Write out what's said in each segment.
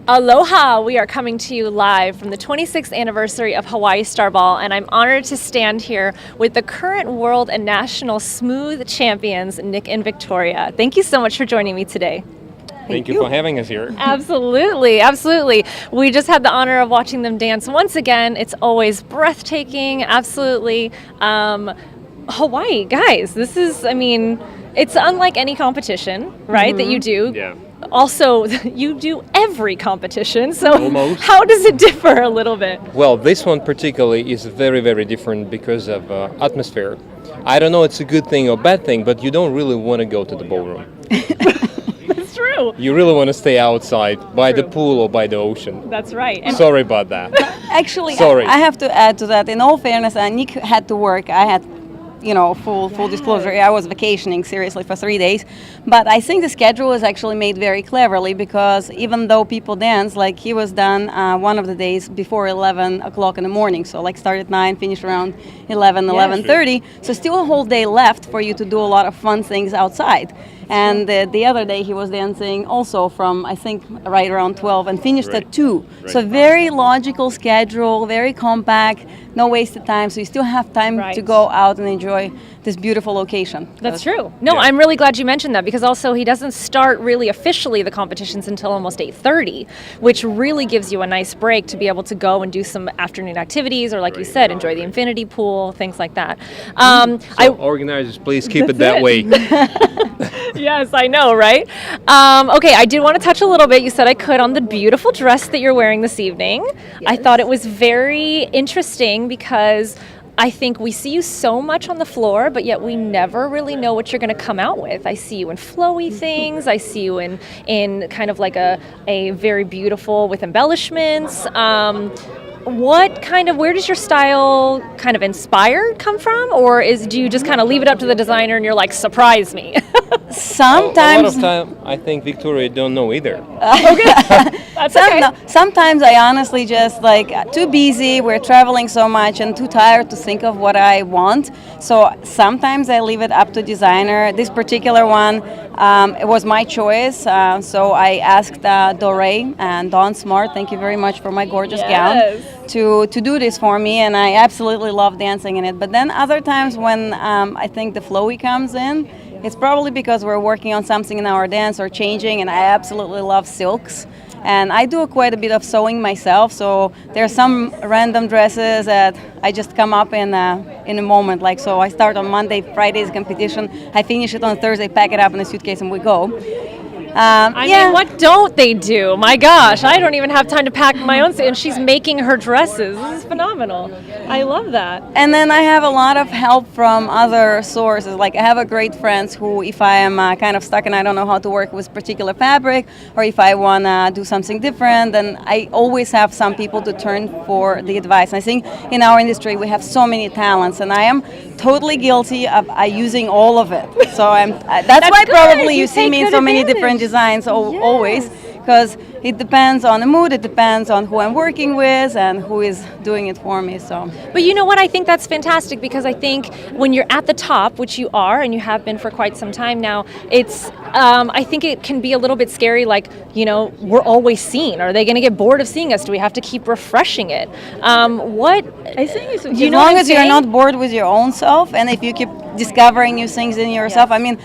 Aloha! We are coming to you live from the 26th anniversary of Hawaii Starball, and I'm honored to stand here with the current world and national smooth champions, Nick and Viktorjia. Thank you so much for joining me today. Thank you for having us here. Absolutely, absolutely. We just had the honor of watching them dance once again. It's always breathtaking, absolutely. Hawaii, guys, this is, it's unlike any competition, right, that you do. Yeah. Also, you do every competition, so Almost. how does it differ a little bit? Well, this one particularly is very, very different because of atmosphere. I don't know it's a good thing or bad thing, but you don't really want to go to the ballroom. That's true. You really want to stay outside by the pool or by the ocean. That's right. And Sorry about that. Actually, Sorry. I have to add to that. In all fairness, Nick had to work. I had, full disclosure. I was vacationing seriously for 3 days, but I think the schedule is actually made very cleverly because even though people dance, like he was done one of the days before 11 o'clock in the morning. So like start at 9, finish around 11, 11:30. So still a whole day left for you to do a lot of fun things outside. And the other day he was dancing also from, I think, right around 12 and finished at 2. Right. So very logical schedule, very compact, no wasted time. So you still have time to go out and enjoy this beautiful location. that's true. No, Yeah. I'm really glad you mentioned that because also he doesn't start really officially the competitions until almost 8:30, which really gives you a nice break to be able to go and do some afternoon activities or, like you said, enjoy the infinity pool, things like that. Organizers, please keep it that way. Yes, I know, right? Okay, I did want to touch a little bit. You said I could on the beautiful dress that you're wearing this evening. I thought it was very interesting because I think we see you so much on the floor, but yet we never really know what you're going to come out with. I see you in flowy things. I see you in kind of like a very beautiful with embellishments. Where does your style kind of inspired come from? Or do you just kind of leave it up to the designer and you're like, surprise me? Sometimes. A lot of time, I think Viktorjia don't know either. That's okay. Sometimes I honestly just too busy. We're traveling so much and too tired to think of what I want. So sometimes I leave it up to designer. This particular one, it was my choice. So I asked Doré and Dawn Smart, thank you very much for my gorgeous gown, to do this for me. And I absolutely love dancing in it. But then other times when I think the flowy comes in, it's probably because we're working on something in our dance or changing, and I absolutely love silks. And I do quite a bit of sewing myself, so there are some random dresses that I just come up in a moment. So I start on Monday, Friday's competition, I finish it on Thursday, pack it up in a suitcase, and we go. I mean, what don't they do? My gosh, I don't even have time to pack my own, and she's making her dresses. This is phenomenal. I love that. And then I have a lot of help from other sources. Like I have a great friends who, if I am kind of stuck and I don't know how to work with particular fabric, or if I want to do something different, then I always have some people to turn for the advice. And I think in our industry we have so many talents, and I am totally guilty of using all of it. So that's why good. probably You you see take me in good so many advantage. different designs always, because it depends on the mood, it depends on who I'm working with and who is doing it for me. So But you know what? I think that's fantastic because I think when you're at the top, which you are and you have been for quite some time now, it's I think it can be a little bit scary. We're always seen. Are they going to get bored of seeing us? Do we have to keep refreshing it? What I think as what long I'm as you're saying? not bored with your own self, and if you keep discovering new things in yourself. I mean,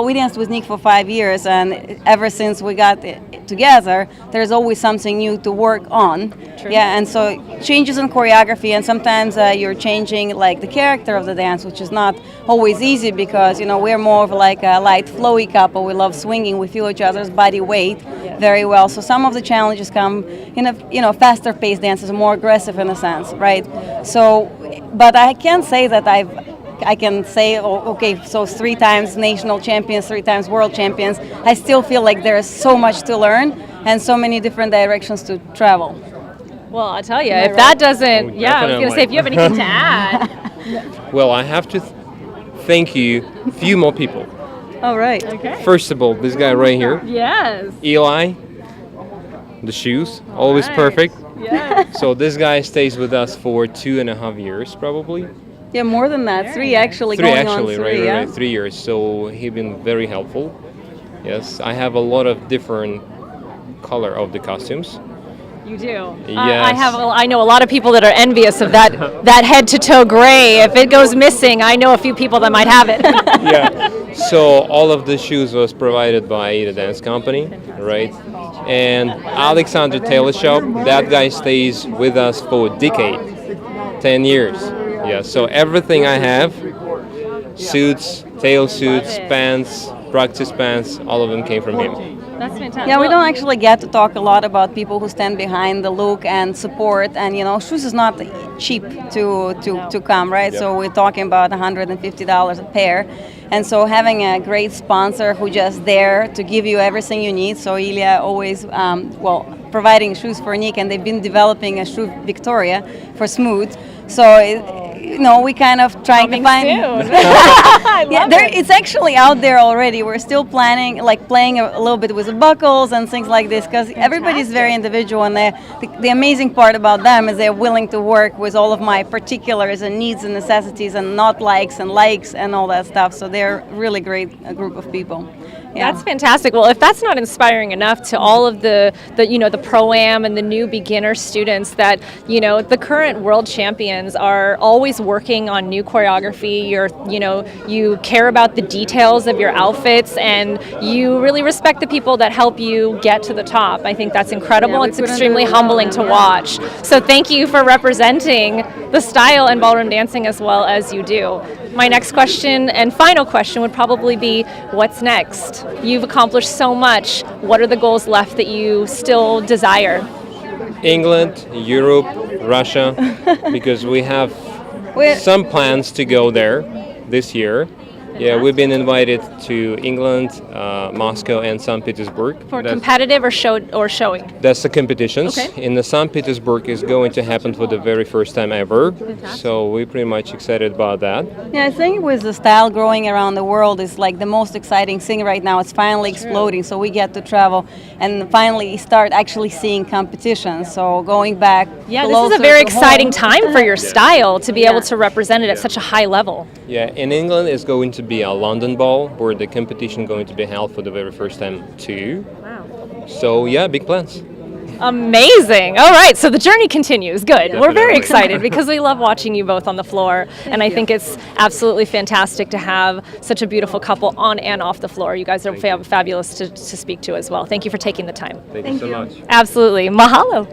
we danced with Nick for 5 years, and ever since we got together, there's always something new to work on. True. Yeah, and so changes in choreography, and sometimes you're changing the character of the dance, which is not always easy because we're more of a light flowy couple. We love swinging. We feel each other's body weight very well. So some of the challenges come in a faster paced dances, more aggressive in a sense, right? So, but I can say that I can say, okay, so 3 times national champions, 3 times world champions. I still feel like there's so much to learn and so many different directions to travel. Well, I'll tell you, if that doesn't, I was going to say, if you have anything to add. Well, I have to thank you, a few more people. All right. Okay. First of all, this guy right here, Yes. Eli, the shoes, always Right. perfect. Yes. So this guy stays with us for 2.5 years, probably. Yeah, more than that. 3 actually. 3 going actually, on 3, right, 3 years. So he's been very helpful. Yes, I have a lot of different color of the costumes. You do. Yes. I know a lot of people that are envious of that head to toe gray. If it goes missing, I know a few people that might have it. Yeah. So all of the shoes was provided by the dance company, right? And Alexander Taylor Shop, that guy stays with us for a decade, 10 years. Yeah. So everything I have, suits, tail suits, pants, practice pants, all of them came from him. That's fantastic. Yeah, we don't actually get to talk a lot about people who stand behind the look and support. And shoes is not cheap to come, right? So we're talking about $150 a pair. And so having a great sponsor who just there to give you everything you need. So Ilya always, providing shoes for Nick, and they've been developing a shoe Viktorjia for smooth. So we kind of trying to find. Soon. I love it. It's actually out there already. We're still playing a little bit with the buckles and things like this, because everybody's very individual, and the amazing part about them is they're willing to work with all of my particulars and needs and necessities, and not likes and all that stuff. So they're really great group of people. Yeah. That's fantastic. Well, if that's not inspiring enough to all of the pro-am and the new beginner students, that the current world champions are always working on new choreography. You care about the details of your outfits, and you really respect the people that help you get to the top. I think that's incredible. Yeah, it's extremely humbling to watch. So thank you for representing the style and ballroom dancing as well as you do. My next question and final question would probably be, what's next? You've accomplished so much. What are the goals left that you still desire? England, Europe, Russia, because we have some plans to go there this year. Yeah, we've been invited to England, Moscow, and St. Petersburg. For competitive or showing? That's the competitions. Okay. In the St. Petersburg is going to happen for the very first time ever. So we're pretty much excited about that. Yeah, I think with the style growing around the world is like the most exciting thing right now. It's finally exploding, so we get to travel and finally start actually seeing competitions. So going back. Yeah, this is a very exciting time for your style to be able to represent it at such a high level. Yeah, in England it's going to be a London ball where the competition going to be held for the very first time too. Wow. So yeah, big plans. Amazing. All right, so the journey continues. Good. Definitely. We're very excited because we love watching you both on the floor, and I think it's absolutely fantastic to have such a beautiful couple on and off the floor. You guys are fabulous to speak to as well. Thank you for taking the time. Thank you so much. Absolutely. Mahalo.